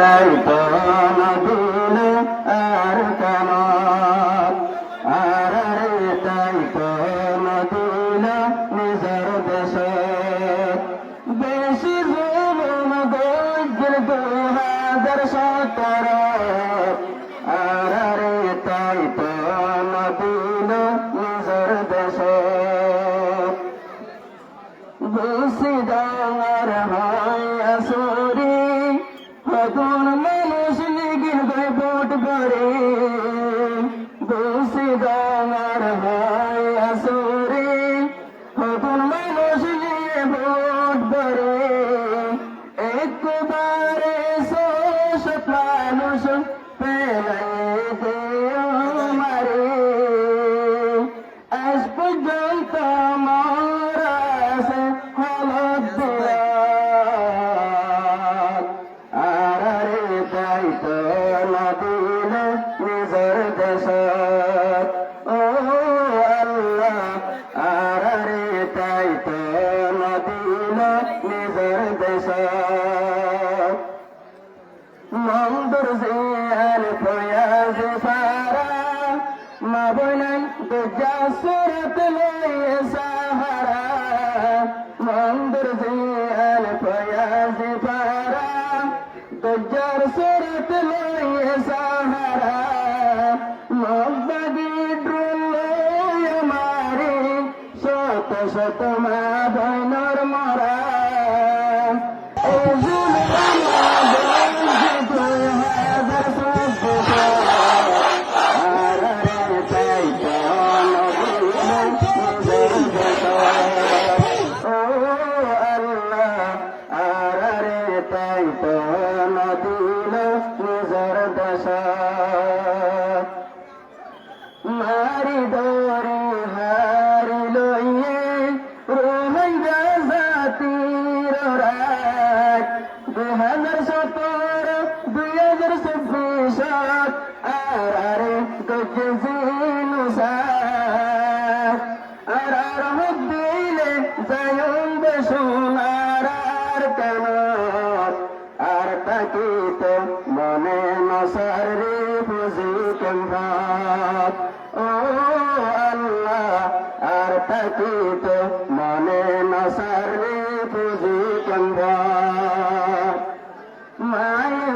তাই তো নদীলে আর কেন আর তাই তো নদীলে নিজের দেশে বেশি জুলুম গইল 2017 আর তাই তো নদীলে নিজের দেশে বেশি ডাঙর হয় আসরি হতুন মানুষ লিগিন গই ভোট করে বেশি ডাঙর হয় আসরি হতুন মানুষ লিয়ে ভোট করে একবারে সব মানুষ পেলাই দেও মারে আজ পর্যন্ত মরাছে হলদ আর তাই তো নদীলে নিজের দেশ ও আল্লাহ আর তাই তো নদীলে নিজের দেশ মন্দুর জিয়াল ফয়াজ ফারা মা বলেন দুজা সুরত লয়ে সাহারা মন্দুর জিয়াল ফয়াজ ফারা দুজার সুরত লয়ে সাহারা মব্বাগি ড্রুল মারি শত শত মা বইনর মরা তাই তো নদীলে নিজের দেশ মারি দরি হারি লইয়ে রোহিঙ্গা জাতির রাত 2017 2026 আর গজিনুসার আর হদিলে যায়ুম বেসুনার আর কেন আর তাকিতে মনে নসার রে বুঝি কেমভাব ও আল্লাহ আর তাকিতে মনে নসার রে বুঝি কেমভাব মায়ে